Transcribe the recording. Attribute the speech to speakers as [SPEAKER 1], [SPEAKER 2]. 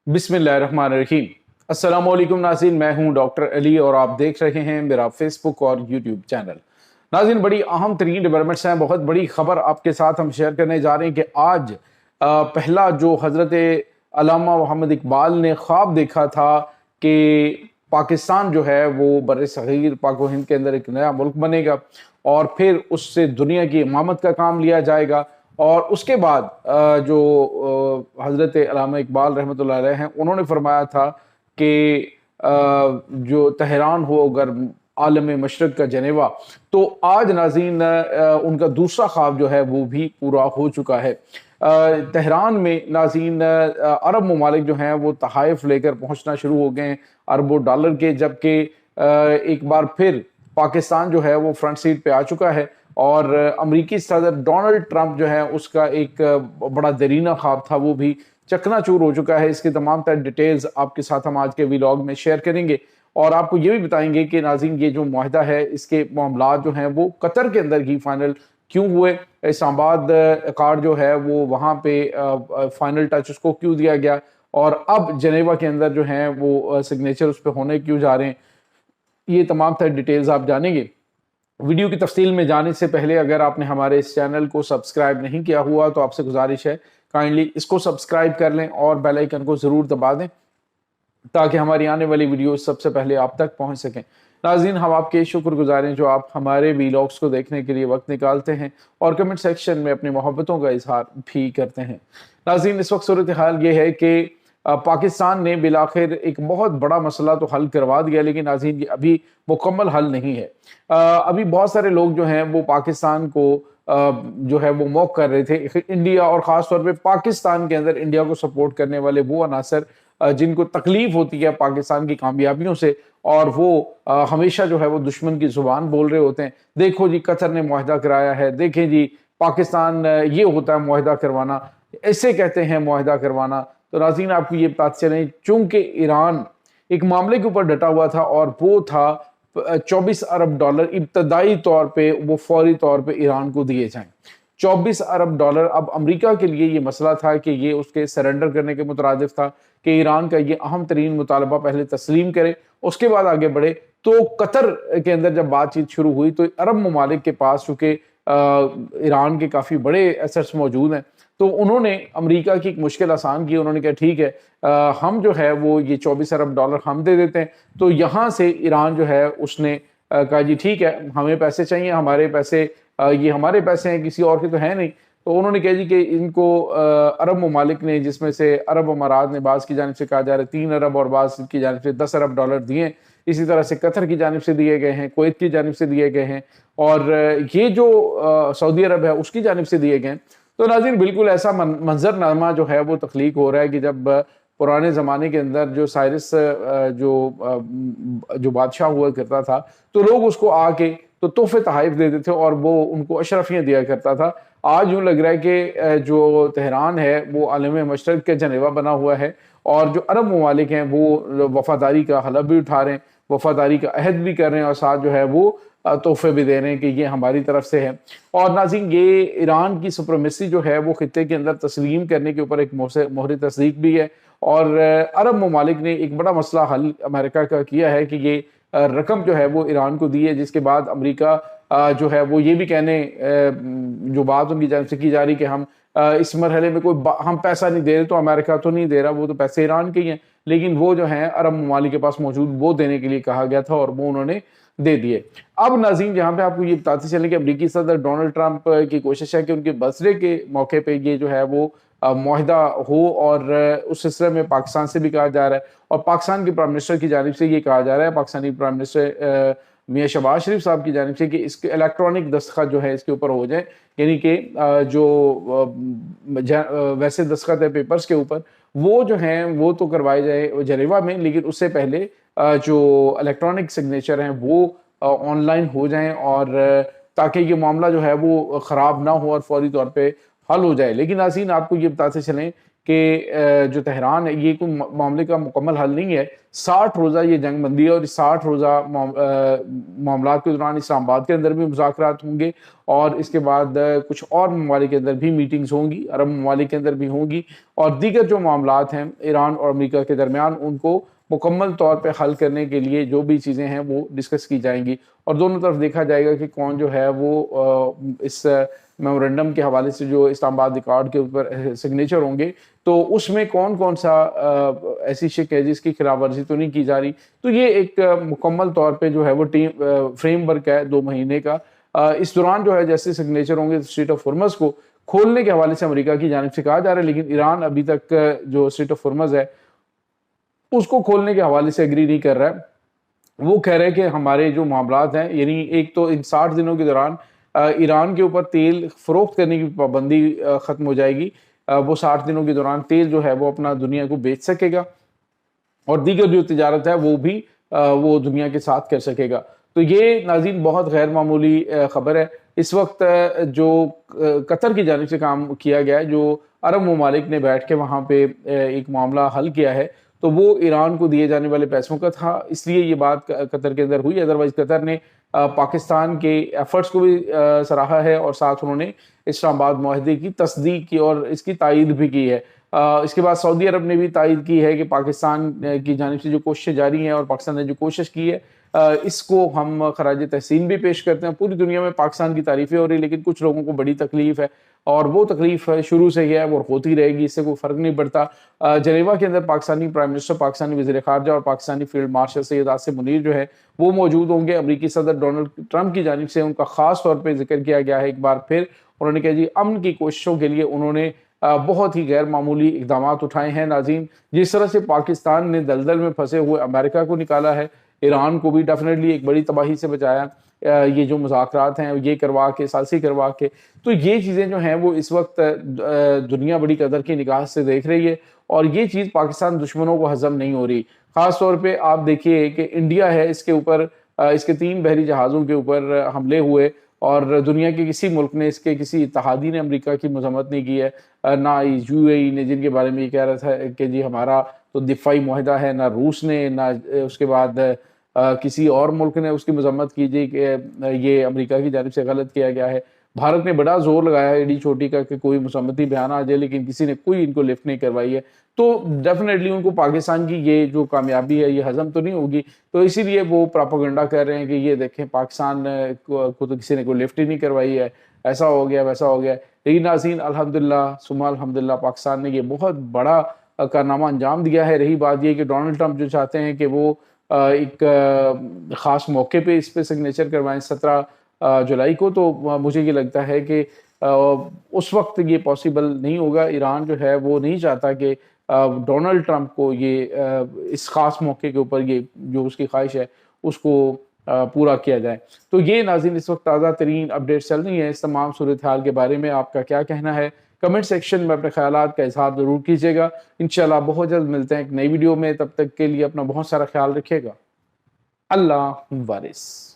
[SPEAKER 1] बिस्मिल्लाहिर्रहमानिर्रहीम। अस्सलाम वालेकुम नाज़रीन, मैं हूं डॉक्टर अली और आप देख रहे हैं मेरा फेसबुक और यूट्यूब चैनल। नाज़रीन, बड़ी अहम तरीन डेवलपमेंट्स हैं, बहुत बड़ी खबर आपके साथ हम शेयर करने जा रहे हैं कि आज पहला जो हज़रत अल्लामा मोहम्मद इकबाल ने ख्वाब देखा था कि पाकिस्तान जो है वो बर्रे सगीर पाक व हिंद के अंदर एक नया मुल्क बनेगा और फिर उससे दुनिया की इमामत का काम लिया जाएगा। और उसके बाद जो हज़रत अल्लामा इकबाल रहमतुल्लाह अलैह हैं, उन्होंने फरमाया था कि जो तेहरान हो अगर आलम मशरक़ का जनेवा, तो आज नाज़रीन उनका दूसरा ख्वाब जो है वो भी पूरा हो चुका है। तेहरान में नाज़रीन अरब ममालिक जो हैं वो तहाइफ लेकर पहुँचना शुरू हो गए हैं अरबों डॉलर के, जबकि एक बार फिर पाकिस्तान जो है वो फ्रंट सीट पे आ चुका है और अमरीकी सदर डोनाल्ड ट्रंप जो है उसका एक बड़ा दरीना ख्वाब था वो भी चकनाचूर हो चुका है। इसकी तमाम तर डिटेल्स आपके साथ हम आज के व्लॉग में शेयर करेंगे और आपको ये भी बताएंगे कि नाज़रीन ये जो मुआहदा है इसके मामलात जो हैं वो कतर के अंदर ही फाइनल क्यों हुए, इस्लामाबाद कार्ड जो है वो वहाँ पे फाइनल टच उसको क्यों दिया गया और अब जनेवा के अंदर जो है वो सिग्नेचर उस पर होने क्यों जा रहे हैं, ये तमाम तर डिटेल्स आप जानेंगे। वीडियो की तफसील में जाने से पहले अगर आपने हमारे इस चैनल को सब्सक्राइब नहीं किया हुआ तो आपसे गुजारिश है काइंडली इसको सब्सक्राइब कर लें और बेल आइकन को ज़रूर दबा दें ताकि हमारी आने वाली वीडियो सबसे पहले आप तक पहुंच सकें। नाज़रीन, हम आपके शुक्रगुजार हैं जो आप हमारे व्लॉग्स को देखने के लिए वक्त निकालते हैं और कमेंट सेक्शन में अपनी मोहब्बतों का इजहार भी करते हैं। नाज़रीन, इस वक्त सूरत हाल ये है कि पाकिस्तान ने बिलाखिर एक बहुत बड़ा मसला तो हल करवा दिया, लेकिन नाज़रीन ये अभी मुकम्मल हल नहीं है। अभी बहुत सारे लोग जो हैं वो पाकिस्तान को जो है वो मौक कर रहे थे, इंडिया और ख़ास तौर पे पाकिस्तान के अंदर इंडिया को सपोर्ट करने वाले वो अनासर जिनको तकलीफ होती है पाकिस्तान की कामयाबियों से और वो हमेशा जो है वो दुश्मन की जुबान बोल रहे होते हैं। देखो जी कतर ने मुआहदा कराया है, देखें जी पाकिस्तान ये होता है मुआहदा करवाना, ऐसे कहते हैं मुआहदा करवाना। तो नाज़रीन आपको ये बात चलें, चूंकि ईरान एक मामले के ऊपर डटा हुआ था और वो था 24 अरब डॉलर इब्तदाई तौर पे वो फौरी तौर पे ईरान को दिए जाएं। 24 अरब डॉलर अब अमेरिका के लिए ये मसला था कि ये उसके सरेंडर करने के मुतरादिफ था कि ईरान का ये अहम तरीन मुतालबा पहले तस्लीम करे उसके बाद आगे बढ़े। तो कतर के अंदर जब बातचीत शुरू हुई तो अरब ममालिक के पास चूँकि ईरान के काफ़ी बड़े एसेट्स मौजूद हैं तो उन्होंने अमेरिका की एक मुश्किल आसान की। उन्होंने कहा ठीक है हम जो है वो ये 24 अरब डॉलर हम दे देते हैं। तो यहाँ से ईरान जो है उसने कहा जी ठीक है हमें पैसे चाहिए, हमारे पैसे ये हमारे पैसे हैं, किसी और के तो है नहीं। तो उन्होंने कहा जी कि इनको अरब ममालिक ने, जिसमें से अरब अमारात ने बाज़ की जानिब से कहा जा रहा है 3 अरब और बाज़ की जानिब से 10 अरब डॉलर दिए, इसी तरह से कतर की जानिब से दिए गए हैं, कुवैत की जानिब से दिए गए हैं और ये जो सऊदी अरब है उसकी जानिब से दिए गए हैं। तो नाज़रीन बिल्कुल ऐसा मंजरनामा जो है वो तख्लीक हो रहा है कि जब पुराने ज़माने के अंदर जो साइरस जो बादशाह हुआ करता था तो लोग उसको आके तो तोहफे तहाइफ देते थे और वो उनको अशरफियाँ दिया करता था। आज यूँ लग रहा है कि जो तेहरान है वो आलम मशरक़ के जनेवा बना हुआ है और जो अरब ममालिक हैं वो वफ़ादारी का हलफ भी उठा रहे हैं, वफ़ादारी का अहद भी कर रहे हैं और साथ जो है वो तोहफे भी दे रहे हैं कि ये हमारी तरफ से है। और नाज़रीन ये ईरान की सुप्रीमेसी जो है वो खित्ते के अंदर तस्लीम करने के ऊपर एक मोहर तस्दीक भी है और अरब ममालिक ने एक बड़ा मसला हल अमेरिका का किया है कि ये रकम जो है वो ईरान को दी है, जिसके बाद अमेरिका जो है वो ये भी कहने जो बात उनकी जानिब से की जा रही कि हम इस मरहले में कोई हम पैसा नहीं दे रहे, तो अमेरिका तो नहीं दे रहा, वो तो पैसे ईरान के ही हैं, लेकिन वो जो है अरब ममालिक के पास मौजूद वो देने के लिए कहा गया था और वो उन्होंने दे दिए। अब नाज़रीन जहाँ पे आपको ये बताते चलें कि अमेरिकी सदर डोनाल्ड ट्रंप की कोशिश है कि उनके बर्थडे के मौके पे ये जो है वो मुआहदा हो और उस सिलसिले में पाकिस्तान से भी कहा जा रहा है और पाकिस्तान के प्राइम मिनिस्टर की जानिब से ये कहा जा रहा है, पाकिस्तानी प्राइम मिनिस्टर मियां शहबाज शरीफ साहब की जानिब से कि इसके इलेक्ट्रॉनिक दस्तखत जो है इसके ऊपर हो जाए, यानी कि जो वैसे दस्तखत है पेपर्स के ऊपर वो जो हैं वो तो करवाए जाए जनेवा में, लेकिन उससे पहले जो इलेक्ट्रॉनिक सिग्नेचर हैं वो ऑनलाइन हो जाएं और ताकि ये मामला जो है वो ख़राब ना हो और फौरी तौर पे हल हो जाए। लेकिन नाज़रीन आपको ये बताते चलें کہ جو تہران ہے یہ کوئی معاملے کا مکمل حل نہیں ہے. 60 روزہ یہ جنگ بندی ہے اور اس 60 روزہ معاملات کے دوران اسلام آباد کے اندر بھی مذاکرات ہوں گے اور اس کے بعد کچھ اور ممالک کے اندر بھی میٹنگز ہوں گی, عرب ممالک کے اندر بھی ہوں گی, اور دیگر جو معاملات ہیں ایران اور امریکہ کے درمیان ان کو مکمل طور پہ حل کرنے کے لیے جو بھی چیزیں ہیں وہ ڈسکس کی جائیں گی, اور دونوں طرف دیکھا جائے گا کہ کون جو ہے وہ اس میمورنڈم کے حوالے سے جو اسلام آباد ریکارڈ کے اوپر سگنیچر ہوں گے تو اس میں کون کون سا ایسی شک ہے جس کی خلاف ورزی تو نہیں کی جا رہی. تو یہ ایک مکمل طور پہ جو ہے وہ فریم ورک ہے 2 مہینے کا. اس دوران جو ہے جیسے سگنیچر ہوں گے اسٹریٹ آف ہرمز کو کھولنے کے حوالے سے امریکہ کی جانب سے کہا جا رہا ہے, لیکن ایران ابھی تک جو اسٹریٹ آف ہرمز ہے اس کو کھولنے کے حوالے سے اگری نہیں کر رہا ہے. وہ کہہ رہے ہیں کہ ہمارے جو معاملات ہیں, یعنی ایک تو ان 60 دنوں کے دوران ایران کے اوپر تیل فروخت کرنے کی پابندی ختم ہو جائے گی. وہ 60 دنوں کے دوران تیل جو ہے وہ اپنا دنیا کو بیچ سکے گا اور دیگر جو تجارت ہے وہ بھی وہ دنیا کے ساتھ کر سکے گا. تو یہ ناظرین بہت غیر معمولی خبر ہے. اس وقت جو قطر کی جانب سے کام کیا گیا ہے, جو عرب ممالک نے بیٹھ کے وہاں پہ ایک معاملہ حل کیا ہے, تو وہ ایران کو دیے جانے والے پیسوں کا تھا, اس لیے یہ بات قطر کے اندر ہوئی. ادروائز قطر نے پاکستان کے ایفرٹس کو بھی سراہا ہے اور ساتھ انہوں نے اسلام آباد معاہدے کی تصدیق کی اور اس کی تائید بھی کی ہے. اس کے بعد سعودی عرب نے بھی تائید کی ہے کہ پاکستان کی جانب سے جو کوششیں جاری ہیں اور پاکستان نے جو کوشش کی ہے اس کو ہم خراج تحسین بھی پیش کرتے ہیں. پوری دنیا میں پاکستان کی تعریفیں ہو رہی, لیکن کچھ لوگوں کو بڑی تکلیف ہے اور وہ تکلیف شروع سے ہی ہے, وہ ہوتی رہے گی, اس سے کوئی فرق نہیں پڑتا. جنیوا کے اندر پاکستانی پرائم منسٹر, پاکستانی وزیر خارجہ اور پاکستانی فیلڈ مارشل سید آصف منیر جو ہے وہ موجود ہوں گے. امریکی صدر ڈونلڈ ٹرمپ کی جانب سے ان کا خاص طور پہ ذکر کیا گیا ہے. ایک بار پھر انہوں نے کہا جی امن کی کوششوں کے لیے انہوں نے بہت ہی غیر معمولی اقدامات اٹھائے ہیں. ناظرین, جس طرح سے پاکستان نے دلدل میں پھنسے ہوئے امریکہ کو نکالا ہے, ایران کو بھی ڈیفینیٹلی ایک بڑی تباہی سے بچایا, یہ جو مذاکرات ہیں یہ کروا کے ثالثی کروا کے, تو یہ چیزیں جو ہیں وہ اس وقت دنیا بڑی قدر کی نگاہ سے دیکھ رہی ہے اور یہ چیز پاکستان دشمنوں کو ہضم نہیں ہو رہی. خاص طور پہ آپ دیکھیے کہ انڈیا ہے, اس کے اوپر اس کے 3 بحری جہازوں کے اوپر حملے ہوئے اور دنیا کے کسی ملک نے, اس کے کسی اتحادی نے امریکہ کی مذمت نہیں کی ہے, نہ یو اے ای نے جن کے بارے میں یہ کہہ رہا تھا کہ جی ہمارا تو دفاعی معاہدہ ہے, نہ روس نے, نہ اس کے بعد کسی اور ملک نے اس کی مذمت کی جی کہ یہ امریکہ کی جانب سے غلط کیا گیا ہے. بھارت نے بڑا زور لگایا ہے ایڈی چھوٹی کا کہ کوئی مسمتی بیان آ جائے, لیکن کسی نے کوئی ان کو لفٹ نہیں کروائی ہے. تو ڈیفینیٹلی ان کو پاکستان کی یہ جو کامیابی ہے یہ ہضم تو نہیں ہوگی, تو اسی لیے وہ پراپاگنڈا کر رہے ہیں کہ یہ دیکھیں پاکستان کو تو کسی نے کوئی لفٹ ہی نہیں کروائی ہے, ایسا ہو گیا ویسا ہو گیا. لیکن ناظرین الحمدللہ ثم الحمدللہ پاکستان نے یہ بہت بڑا کارنامہ انجام دیا ہے. رہی بات یہ کہ ڈونلڈ ٹرمپ جو چاہتے ہیں کہ وہ ایک خاص موقع پہ اس پہ سگنیچر کروائیں 17 جولائی کو, تو مجھے یہ لگتا ہے کہ اس وقت یہ پاسبل نہیں ہوگا. ایران جو ہے وہ نہیں چاہتا کہ ڈونلڈ ٹرمپ کو یہ اس خاص موقع کے اوپر یہ جو اس کی خواہش ہے اس کو پورا کیا جائے. تو یہ ناظرین اس وقت تازہ ترین اپڈیٹ چل رہی ہیں. اس تمام صورتحال کے بارے میں آپ کا کیا کہنا ہے؟ کمنٹ سیکشن میں اپنے خیالات کا اظہار ضرور کیجیے گا. انشاءاللہ بہت جلد ملتے ہیں ایک نئی ویڈیو میں, تب تک کے لیے اپنا بہت سارا خیال رکھیے گا. اللہ وارث.